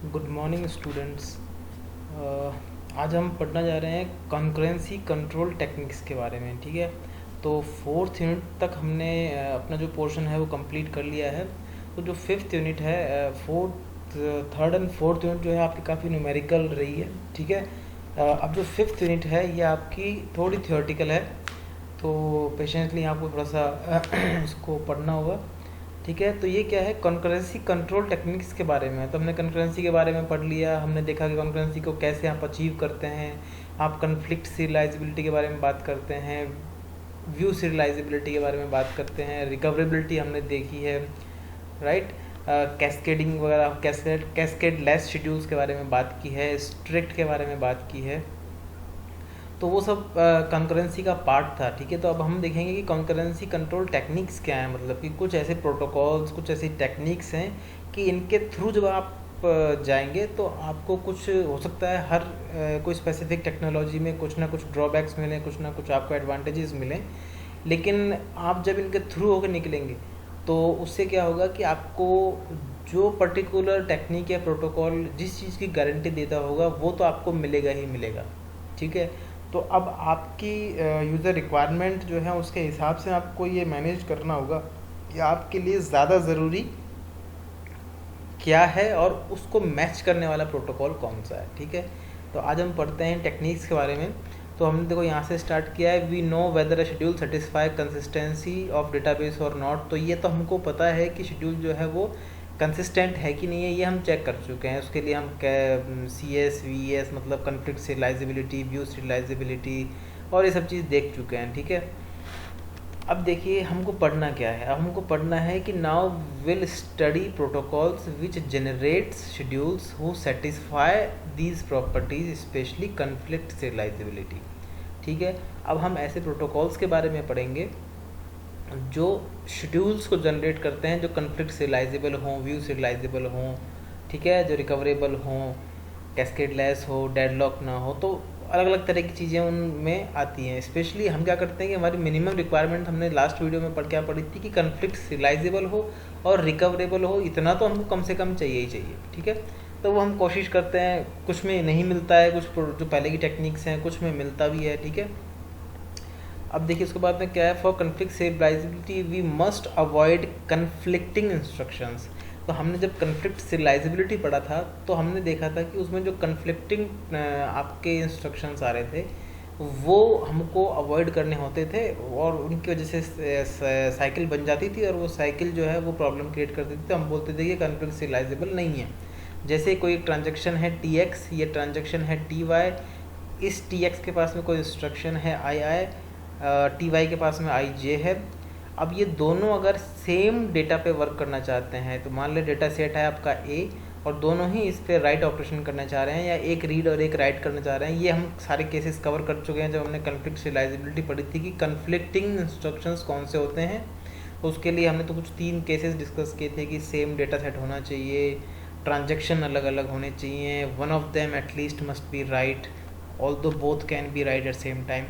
Good morning students. आज हम पढ़ना जा रहे हैं कंकरेंसी कंट्रोल टेक्निक्स के बारे में। ठीक है, तो फोर्थ यूनिट तक हमने अपना जो पोर्शन है वो कंप्लीट कर लिया है। तो जो फिफ्थ यूनिट है, fourth third and fourth unit जो है आपकी काफ़ी न्यूमेरिकल रही है। ठीक है, अब जो फिफ्थ यूनिट है ये आपकी थोड़ी थियोरेटिकल है, तो पेशेंटली आपको थोड़ा सा इसको पढ़ना होगा। ठीक है, तो ये क्या है, कॉन्करेंसी कंट्रोल टेक्निक्स के बारे में। तो हमने कॉन्करेंसी के बारे में पढ़ लिया, हमने देखा कि कॉन्करेंसी को कैसे आप अचीव करते हैं। आप कन्फ्लिक्ट सीरियलाइजेबिलिटी के बारे में बात करते हैं, व्यू सीरियलाइजेबिलिटी के बारे में बात करते हैं, रिकवरेबिलिटी हमने देखी है, राइट। कैस्केडिंग वगैरह, कैस्केड लेस शेड्यूल्स के बारे में बात की है, स्ट्रिक्ट के बारे में बात की है। तो वो सब कंकरेंसी का पार्ट था। ठीक है, तो अब हम देखेंगे कि कंकरेंसी कंट्रोल टेक्निक्स क्या है, मतलब कि कुछ ऐसे प्रोटोकॉल्स, कुछ ऐसी टेक्निक्स हैं कि इनके थ्रू जब आप जाएंगे तो आपको कुछ हो सकता है हर कोई स्पेसिफिक टेक्नोलॉजी में कुछ ना कुछ ड्रॉबैक्स मिलें, कुछ ना कुछ आपको एडवांटेजेस मिलें, लेकिन आप जब इनके थ्रू होकर निकलेंगे तो उससे क्या होगा कि आपको जो पर्टिकुलर टेक्निक या प्रोटोकॉल जिस चीज़ की गारंटी देता होगा वो तो आपको मिलेगा ही मिलेगा। ठीक है, तो अब आपकी यूज़र रिक्वायरमेंट जो है उसके हिसाब से आपको ये मैनेज करना होगा कि आपके लिए ज़्यादा ज़रूरी क्या है और उसको मैच करने वाला प्रोटोकॉल कौन सा है। ठीक है, तो आज हम पढ़ते हैं टेक्निक्स के बारे में। तो हमने देखो यहाँ से स्टार्ट किया है, we know whether a schedule satisfy consistency of database और नॉट। तो ये तो हमको पता है कि शेड्यूल जो है वो कंसिस्टेंट है कि नहीं है, ये हम चेक कर चुके हैं। उसके लिए हम CSVS मतलब कन्फ्लिक्ट सीरियलाइजेबिलिटी, व्यू सीरियलाइजेबिलिटी और ये सब चीज़ देख चुके हैं। ठीक है, अब देखिए हमको पढ़ना क्या है। अब हमको पढ़ना है कि now will study protocols which generates schedules who satisfy these properties, specially conflict serialisability. ठीक है, अब हम ऐसे प्रोटोकॉल्स के बारे में पढ़ेंगे जो शेड्यूल्स को जनरेट करते हैं, जो कन्फ्लिक्ट सीरियलाइजेबल हों, व्यू सीरियलाइजेबल हों, ठीक है, जो रिकवरेबल हों, कैस्केडलेस हो, डेडलॉक ना हो। तो अलग अलग तरह की चीज़ें उनमें आती हैं। स्पेशली हम क्या करते हैं कि हमारी मिनिमम रिक्वायरमेंट हमने लास्ट वीडियो में क्या पढ़ी थी कि कन्फ्लिक्ट सीरियलाइजेबल हो और रिकवरेबल हो, इतना तो हमको कम से कम चाहिए ही चाहिए। ठीक है, तो वो हम कोशिश करते हैं, कुछ में नहीं मिलता है, कुछ जो पहले की टेक्निक्स हैं कुछ में मिलता भी है। ठीक है, अब देखिए उसके बाद में क्या है, for conflict serializability we must avoid conflicting instructions. तो हमने जब कन्फ्लिक्ट सीरियलाइजेबिलिटी पढ़ा था तो हमने देखा था कि उसमें जो कन्फ्लिक्टिंग आपके इंस्ट्रक्शंस आ रहे थे वो हमको अवॉइड करने होते थे, और उनकी वजह से साइकिल बन जाती थी और वो साइकिल जो है वो प्रॉब्लम क्रिएट करती थी। तो हम बोलते थे कि कन्फ्लिक्ट सीरियलाइजेबल नहीं है। जैसे कोई ट्रांजेक्शन है TX, ये ट्रांजेक्शन है TY, इस TX के पास में कोई इंस्ट्रक्शन है II, TY के पास में IJ है। अब ये दोनों अगर सेम डेटा पे वर्क करना चाहते हैं, तो मान ले डेटा सेट है आपका A और दोनों ही इस पे राइट ऑपरेशन करना चाह रहे हैं, या एक रीड और एक राइट करना चाह रहे हैं। ये हम सारे केसेस कवर कर चुके हैं जब हमने कन्फ्लिक्ट सीरियलाइजेबिलिटी पढ़ी थी कि कन्फ्लिक्टिंग इंस्ट्रक्शंस कौन से होते हैं। उसके लिए हमने तो कुछ 3 केसेस डिस्कस किए थे कि सेम डेटा सेट होना चाहिए, ट्रांजेक्शन अलग अलग होने चाहिए, one of them at least must be write, although both can be write at same time.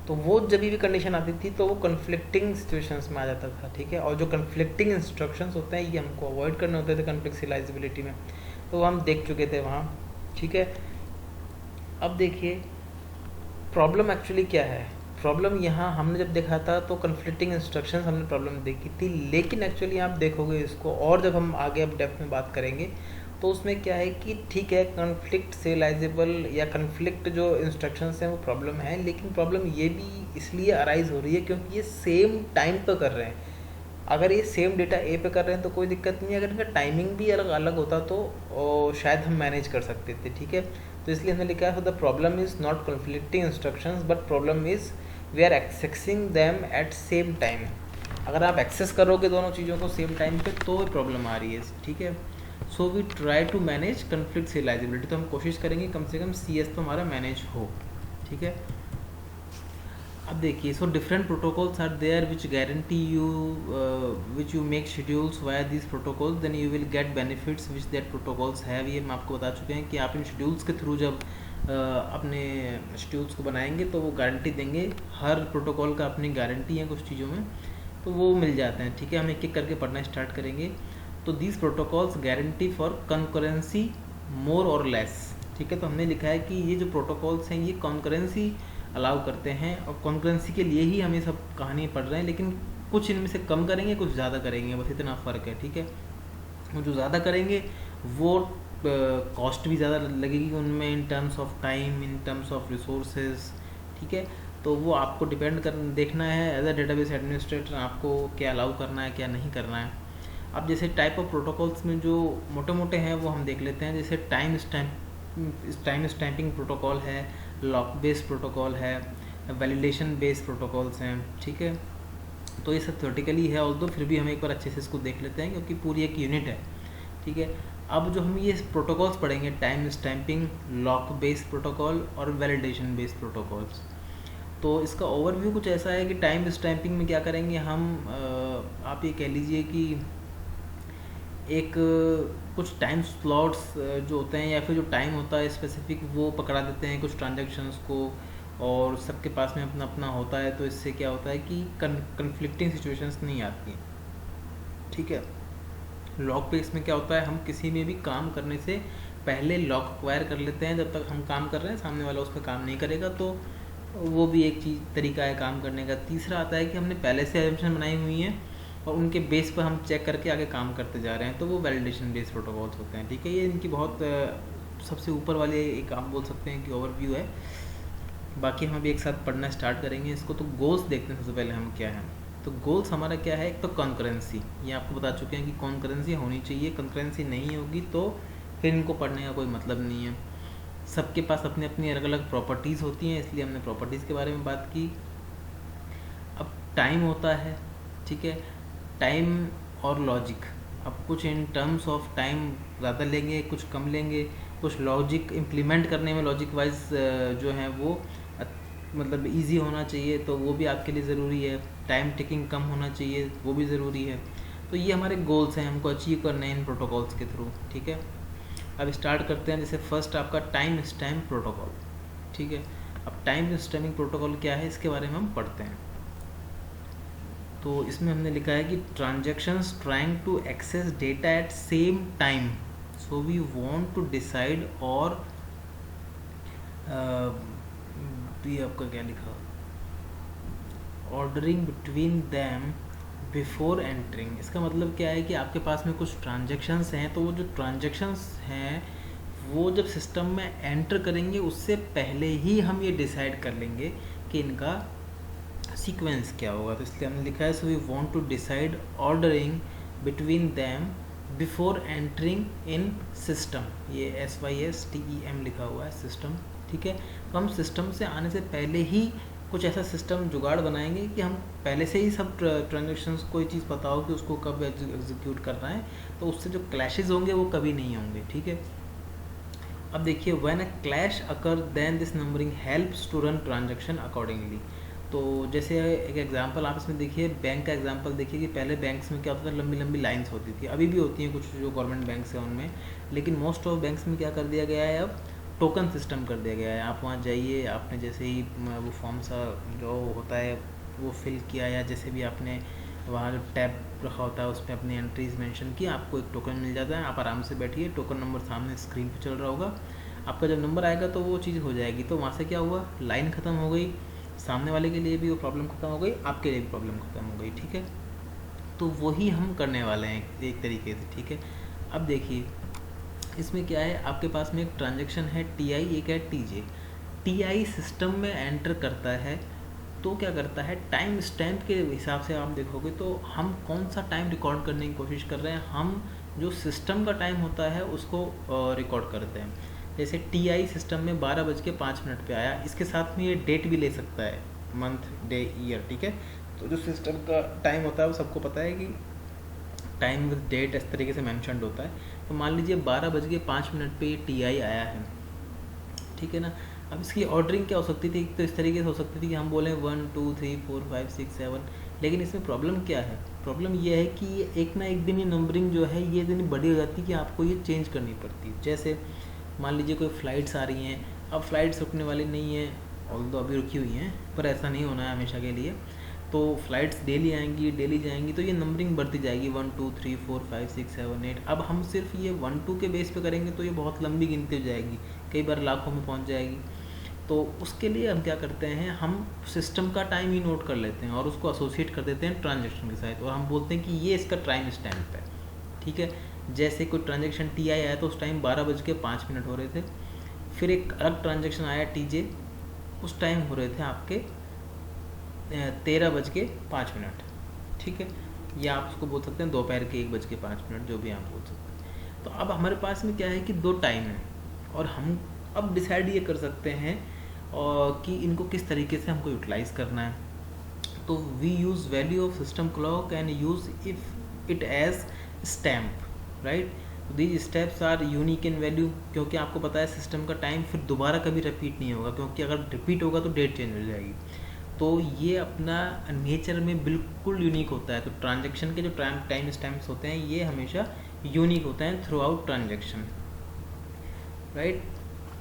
तो वो जब भी कंडीशन आती थी तो वो कन्फ्लिक्टिंग सिचुएशंस में आ जाता था। ठीक है, और जो कन्फ्लिक्टिंग इंस्ट्रक्शंस होते हैं ये हमको अवॉइड करने होते थे कन्फ्लिक्ट सीरियलाइजेबिलिटी में, तो हम देख चुके थे वहाँ। ठीक है, अब देखिए प्रॉब्लम एक्चुअली क्या है। प्रॉब्लम यहाँ हमने जब देखा था तो कन्फ्लिक्टिंग इंस्ट्रक्शंस हमने प्रॉब्लम देखी थी, लेकिन एक्चुअली आप देखोगे इसको और जब हम आगे अब डेप्थ में बात करेंगे तो उसमें क्या है कि ठीक है कन्फ्लिक्ट सीरियलाइजेबल या कन्फ्लिक्ट जो इंस्ट्रक्शंस हैं वो प्रॉब्लम है, लेकिन प्रॉब्लम ये भी इसलिए अराइज हो रही है क्योंकि ये सेम टाइम पर कर रहे हैं। अगर ये सेम डेटा A पे कर रहे हैं तो कोई दिक्कत नहीं है, अगर इनका टाइमिंग भी अलग अलग होता तो शायद हम मैनेज कर सकते थे। ठीक है, तो इसलिए हमने लिखा है the problem is not conflicting instructions but problem is we are accessing them at same time. अगर आप एक्सेस करोगे दोनों चीज़ों को सेम टाइम पे तो प्रॉब्लम आ रही है। ठीक है, so we try to manage conflict serializability. तो हम कोशिश करेंगे कम से कम CS तो हमारा मैनेज हो। ठीक है, अब देखिए so different protocols are there which guarantee you which you make schedules via this protocols then you will get benefits which that protocols have. ये हम आपको बता चुके हैं कि आप इन शेड्यूल्स के थ्रू जब अपने शेड्यूल्स को बनाएंगे तो वो गारंटी देंगे। हर प्रोटोकॉल का अपनी गारंटी है कुछ चीज़ों में, तो वो मिल जाते हैं। ठीक है, हम एक एक करके पढ़ना स्टार्ट करेंगे। तो these protocols guarantee for concurrency more और लेस। ठीक है, तो हमने लिखा है कि ये जो प्रोटोकॉल्स हैं ये कॉन्करेंसी अलाउ करते हैं, और कॉन्करेंसी के लिए ही हम ये सब कहानी पढ़ रहे हैं, लेकिन कुछ इनमें से कम करेंगे, कुछ ज़्यादा करेंगे, बस इतना फ़र्क है। ठीक है, वो जो ज़्यादा करेंगे वो कॉस्ट भी ज़्यादा लगेगी उनमें, in terms of time, in terms of resources. ठीक है, तो वो आपको डिपेंड कर देखना है एज अ डेटाबेस एडमिनिस्ट्रेटर, आपको क्या अलाउ करना है क्या नहीं करना है। अब जैसे टाइप ऑफ प्रोटोकॉल्स में जो मोटे मोटे हैं वो हम देख लेते हैं। जैसे टाइम स्टैम्पिंग प्रोटोकॉल है, लॉक बेस्ड प्रोटोकॉल है, वैलिडेशन बेस्ड प्रोटोकॉल्स हैं। ठीक है, तो ये सब थ्योरेटिकली है, ऑल्दो फिर भी हम एक बार अच्छे से इसको देख लेते हैं क्योंकि पूरी एक यूनिट है। ठीक है, अब जो हम ये प्रोटोकॉल्स पढ़ेंगे, time stamping, lock based protocol और वैलिडेशन बेस्ड प्रोटोकॉल्स, तो इसका ओवरव्यू कुछ ऐसा है कि टाइम स्टैम्पिंग में क्या करेंगे हम, आप ये कह लीजिए कि एक कुछ टाइम स्लॉट्स जो होते हैं या फिर जो टाइम होता है स्पेसिफिक वो पकड़ा देते हैं कुछ ट्रांजैक्शंस को, और सबके पास में अपना अपना होता है, तो इससे क्या होता है कि कन्फ्लिक्टिंग सिचुएशंस नहीं आती हैं। ठीक है, लॉक बेस में क्या होता है, हम किसी में भी काम करने से पहले लॉक एक्वायर कर लेते हैं। जब तक हम काम कर रहे हैं सामने वाला उस पर काम नहीं करेगा, तो वो भी एक चीज़ तरीका है काम करने का। तीसरा आता है कि हमने पहले से एजम्पशन बनाई हुई हैं और उनके बेस पर हम चेक करके आगे काम करते जा रहे हैं, तो वो वैलिडेशन बेस्ड प्रोटोकॉल्स होते हैं। ठीक है, ये इनकी बहुत सबसे ऊपर वाले एक आप बोल सकते हैं कि ओवरव्यू है। बाकी हम अभी एक साथ पढ़ना स्टार्ट करेंगे इसको। तो गोल्स देखते हैं सबसे पहले हम क्या है। तो गोल्स हमारा क्या है, एक तो कॉन्करेंसी, ये आपको बता चुके हैं कि कॉन्करेंसी होनी चाहिए, कॉन्करेंसी नहीं होगी तो फिर इनको पढ़ने का कोई मतलब नहीं है। सबके पास अपनी अपनी अलग अलग प्रॉपर्टीज़ होती हैं, इसलिए हमने प्रॉपर्टीज़ के बारे में बात की। अब टाइम होता है, ठीक है, टाइम और लॉजिक, अब कुछ इन टर्म्स ऑफ टाइम ज़्यादा लेंगे, कुछ कम लेंगे, कुछ लॉजिक इम्प्लीमेंट करने में लॉजिक वाइज जो है वो मतलब इजी होना चाहिए, तो वो भी आपके लिए ज़रूरी है। टाइम टेकिंग कम होना चाहिए, वो भी ज़रूरी है। तो ये हमारे गोल्स हैं, हमको अचीव करने हैं इन प्रोटोकॉल्स के थ्रू। ठीक है, अब स्टार्ट करते हैं। जैसे फर्स्ट आपका टाइम स्टैम्प प्रोटोकॉल। ठीक है, अब टाइम स्टैम्पिंग प्रोटोकॉल क्या है इसके बारे में हम पढ़ते हैं। तो इसमें हमने लिखा है कि transactions trying to access data at same time, so we want to decide, और ये आपका क्या लिखा, ordering between them before entering. इसका मतलब क्या है कि आपके पास में कुछ ट्रांजैक्शंस हैं, तो वो जो ट्रांजैक्शंस हैं वो जब सिस्टम में एंटर करेंगे उससे पहले ही हम ये डिसाइड कर लेंगे कि इनका सीक्वेंस क्या होगा। तो इसलिए हमने लिखा है so we want to decide ordering between them before entering in system. ये SYSTEM लिखा हुआ है, सिस्टम। ठीक है, तो हम सिस्टम से आने से पहले ही कुछ ऐसा सिस्टम जुगाड़ बनाएंगे कि हम पहले से ही सब ट्रांजेक्शन्स कोई चीज़ पता हो कि उसको कब एग्जीक्यूट करना है, तो उससे जो क्लैशेज होंगे वो कभी नहीं होंगे। ठीक है, अब देखिए, when a clash occur then this numbering helps to run transaction accordingly. तो जैसे एक एग्जांपल आप इसमें देखिए, बैंक का एग्जांपल देखिए कि पहले बैंक्स में क्या होता था, लंबी लंबी लाइंस होती थी, अभी भी होती हैं कुछ जो गवर्नमेंट बैंक्स हैं उनमें, लेकिन मोस्ट ऑफ बैंक्स में क्या कर दिया गया है, अब टोकन सिस्टम कर दिया गया है। आप वहाँ जाइए, आपने जैसे ही वो फॉर्म सा जो होता है वो फिल किया, या जैसे भी आपने वहाँ जो टैब रखा होता है उस पर अपनी एंट्रीज मेंशन की, आपको एक टोकन मिल जाता है। आप आराम से बैठिए, टोकन नंबर सामने स्क्रीन पे चल रहा होगा, आपका जब नंबर आएगा तो वो चीज़ हो जाएगी। तो वहाँ से क्या हुआ, लाइन ख़त्म हो गई, सामने वाले के लिए भी वो प्रॉब्लम ख़त्म हो गई, आपके लिए भी प्रॉब्लम ख़त्म हो गई। ठीक है, तो वही हम करने वाले हैं एक तरीके से। ठीक है, अब देखिए इसमें क्या है, आपके पास में एक ट्रांजैक्शन है TI, एक है TJ। TI सिस्टम में एंटर करता है तो क्या करता है, टाइम स्टैम्प के हिसाब से आप देखोगे तो हम कौन सा टाइम रिकॉर्ड करने की कोशिश कर रहे हैं, हम जो सिस्टम का टाइम होता है उसको रिकॉर्ड करते हैं। जैसे TI सिस्टम में 12:05 पे आया, इसके साथ में ये डेट भी ले सकता है, मंथ, डे, ईयर। ठीक है, तो जो सिस्टम का टाइम होता है वो सबको पता है कि टाइम विद डेट इस तरीके से मैंशनड होता है। तो मान लीजिए 12:05 पे ये TI आया है। ठीक है ना, अब इसकी ऑर्डरिंग क्या हो सकती थी, तो इस तरीके से हो सकती थी कि हम बोलें 1 2 3 4 5 6 7, लेकिन इसमें प्रॉब्लम क्या है, प्रॉब्लम ये है कि ये एक ना एक दिन ये नंबरिंग जो है ये इतनी बड़ी हो जाती है कि आपको ये चेंज करनी पड़ती है। जैसे मान लीजिए कोई फ़्लाइट्स आ रही हैं, अब फ़्लाइट्स रुकने वाली नहीं है, ऑल्दो अभी रुकी हुई हैं, पर ऐसा नहीं होना है हमेशा के लिए। तो फ्लाइट्स डेली आएंगी, डेली जाएंगी, तो ये नंबरिंग बढ़ती जाएगी 1 2 3 4 5 6 7 8। अब हम सिर्फ ये 1 2 के बेस पे करेंगे तो ये बहुत लंबी गिनती हो जाएगी, कई बार लाखों में पहुंच जाएगी। तो उसके लिए हम क्या करते हैं, हम सिस्टम का टाइम ही नोट कर लेते हैं और उसको एसोसिएट कर देते हैं ट्रांजेक्शन के साथ, और हम बोलते हैं कि ये इसका टाइम स्टैम्प है। ठीक है, जैसे कोई ट्रांजेक्शन टी आई आया तो उस टाइम 12:05 हो रहे थे, फिर एक अलग ट्रांजेक्शन आया टी जे, उस टाइम हो रहे थे आपके 13:05। ठीक है, या आप उसको बोल सकते हैं दोपहर के 1:05, जो भी आप बोल सकते हैं। तो अब हमारे पास में क्या है कि दो टाइम है, और हम अब डिसाइड ये कर सकते हैं कि इनको किस तरीके से हमको यूटिलाइज करना है। तो we use value of system clock and use if it as stamp, right. These steps are unique in value, क्योंकि आपको पता है सिस्टम का टाइम फिर दोबारा कभी रिपीट नहीं होगा, क्योंकि अगर रिपीट होगा तो डेट चेंज हो जाएगी। तो ये अपना नेचर में बिल्कुल यूनिक होता है। तो ट्रांजेक्शन के जो टाइम स्टैम्प्स होते हैं ये हमेशा यूनिक होते हैं थ्रू आउट ट्रांजेक्शन, राइट।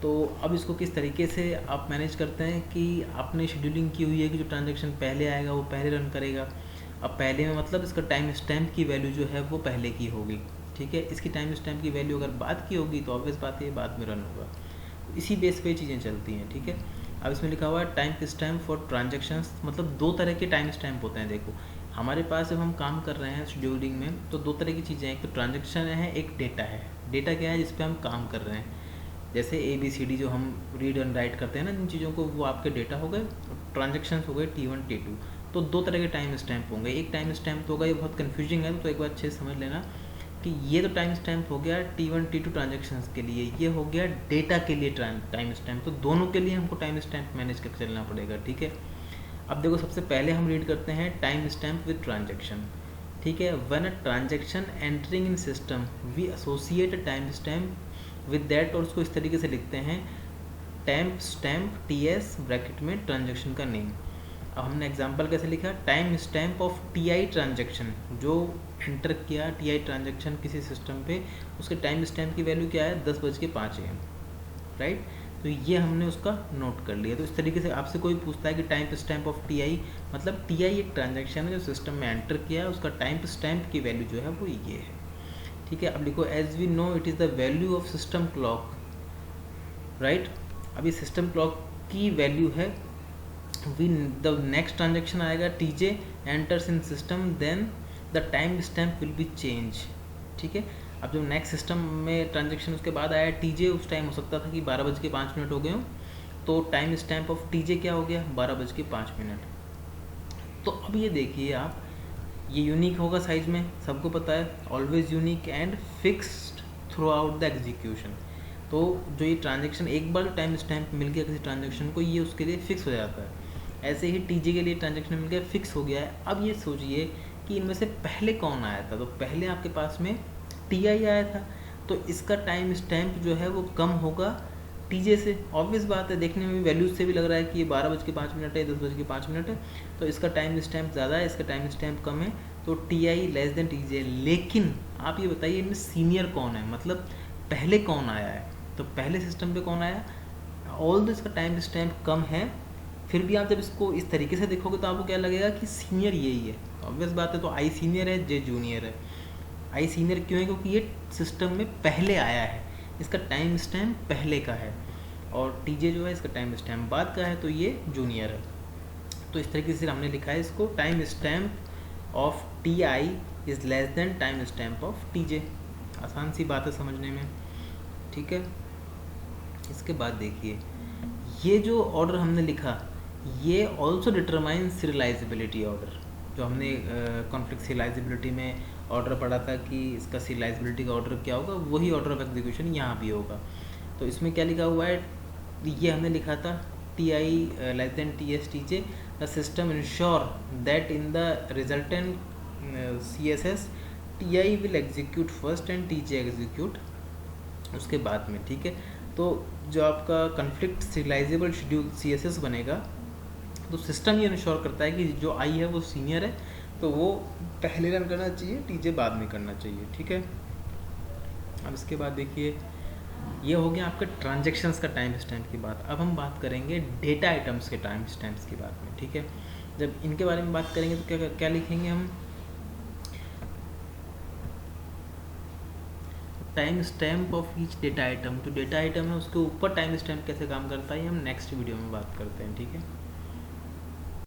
तो अब इसको किस तरीके से आप मैनेज करते हैं कि आपने शेड्यूलिंग की हुई है कि जो ट्रांजेक्शन पहले आएगा वो पहले रन करेगा। अब पहले में मतलब इसका टाइम स्टैम्प की वैल्यू जो है वो पहले की होगी, ठीक है। इसकी टाइम स्टैम्प की वैल्यू अगर बाद की होगी तो ऑब्वियस बात है बाद में रन होगा। इसी बेस पे चीज़ें चलती हैं, ठीक है। अब इसमें लिखा हुआ है टाइम स्टैम्प फॉर ट्रांजेक्शन्स, मतलब दो तरह के टाइम स्टैम्प होते हैं। देखो हमारे पास जब हम काम कर रहे हैं शेड्यूलिंग में तो दो तरह की चीज़ें हैं, एक तो ट्रांजेक्शन है, एक डेटा है। डेटा क्या है, जिस पे हम काम कर रहे हैं, जैसे ABCD जो हम रीड एंड राइट करते हैं ना जिन चीज़ों को, वो आपके डेटा हो गए। ट्रांजेक्शन्स हो गए T1 T2। तो दो तरह के टाइम स्टैम्प होंगे। एक टाइम स्टैम्प होगा, ये बहुत कन्फ्यूजिंग है तो एक बार अच्छे से समझ लेना कि ये तो टाइम स्टैम्प हो गया T1 T2 ट्रांजेक्शन्स के लिए, ये हो गया डेटा के लिए टाइम स्टैम्प। तो दोनों के लिए हमको टाइम स्टैम्प मैनेज करके चलना पड़ेगा, ठीक है। अब देखो सबसे पहले हम रीड करते हैं टाइम स्टैम्प विद ट्रांजेक्शन, ठीक है। When a transaction entering in system we associate a time stamp with that, और उसको इस तरीके से लिखते हैं टाइम स्टैम्प TS ब्रैकेट में ट्रांजेक्शन का नेम। अब हमने एग्जांपल कैसे लिखा, time stamp of TI transaction, जो एंटर किया TI ट्रांजेक्शन किसी सिस्टम पे, उसके टाइम स्टैम्प की वैल्यू क्या है 10:05 AM, राइट। तो ये हमने उसका नोट कर लिया। तो इस तरीके से आपसे कोई पूछता है कि टाइम स्टैम्प ऑफ TI, मतलब TI एक ट्रांजेक्शन है जो सिस्टम में एंटर किया है, उसका टाइम स्टैम्प की वैल्यू जो है वो ये है, ठीक है। अब लिखो as we know it is the value of system clock, right. अभी सिस्टम क्लॉक की वैल्यू है, वी द नेक्स्ट ट्रांजेक्शन आएगा TJ enters in system, then the time stamp will be change, ठीक है। अब जो नेक्स्ट सिस्टम में transaction उसके बाद आया TJ, उस टाइम हो सकता था कि 12:05 हो गए हों, तो टाइम स्टैम्प ऑफ TJ क्या हो गया 12:05। तो अब ये देखिए आप, ये यूनिक होगा साइज में, सबको पता है, always unique and fixed through out the execution. तो जो ये ट्रांजेक्शन एक बार टाइम स्टैम्प मिल गया किसी ट्रांजेक्शन को, ये उसके लिए फिक्स हो जाता है। ऐसे ही TJ के लिए ट्रांजेक्शन मिल गया, फिक्स हो गया है। अब ये सोचिए कि इनमें से पहले कौन आया था, तो पहले आपके पास में TI आया था, तो इसका टाइम स्टैम्प जो है वो कम होगा TJ से। ऑब्वियस बात है, देखने में भी वैल्यूज से भी लग रहा है कि ये 12:05 है, 10:05 है, तो इसका टाइम स्टैम्प ज़्यादा है, इसका टाइम स्टैम्प कम है, तो TI लेस देन TJ। लेकिन आप ये बताइए इनमें सीनियर कौन है, मतलब पहले कौन आया है, तो पहले सिस्टम पे कौन आया, ऑल दो इसका टाइम स्टैम्प कम है, फिर भी आप जब इसको इस तरीके से देखोगे तो आपको क्या लगेगा कि सीनियर यही है। ऑब्वियस बात है, तो I सीनियर है, J जूनियर है। I सीनियर क्यों है, क्योंकि ये सिस्टम में पहले आया है, इसका टाइम स्टैम्प पहले का है, और TJ जो है इसका टाइम स्टैम्प बाद का है, तो ये जूनियर है। तो इस तरीके से हमने लिखा है इसको, time stamp of TI is less than time stamp of TJ। आसान सी बात है समझने में, ठीक है। इसके बाद देखिए ये जो ऑर्डर हमने लिखा, ये ऑल्सो डिटरमाइन सीरियलाइजेबिलिटी ऑर्डर, जो हमने कॉन्फ्लिक्ट सीरियलाइजेबिलिटी में ऑर्डर पढ़ा था कि इसका सीरियलाइजेबिलिटी का ऑर्डर क्या होगा, वही ऑर्डर ऑफ एग्जीक्यूशन यहाँ भी होगा। तो इसमें क्या लिखा हुआ है, ये हमने लिखा था TI less than TS TJ, the system ensure that in the resultant CSS TI will execute first and TJ execute उसके बाद में, ठीक है। तो जो आपका कॉन्फ्लिक्ट सीरियलाइजेबल शेड्यूल CSS बनेगा, तो सिस्टम ये इंश्योर करता है कि जो I है वो सीनियर है, तो वो पहले रन करना चाहिए, TJ बाद में करना चाहिए, ठीक है। अब इसके बाद देखिए ये हो गया आपका ट्रांजेक्शन्स का टाइम स्टैम्प की बात। अब हम बात करेंगे डेटा आइटम्स के टाइम स्टैम्प्स की बात में, ठीक है। जब इनके बारे में बात करेंगे तो क्या क्या लिखेंगे हम, time stamp of each data item. तो डेटा आइटम है उसके ऊपर टाइम स्टैम्प कैसे काम करता है ये हम नेक्स्ट वीडियो में बात करते हैं, ठीक है।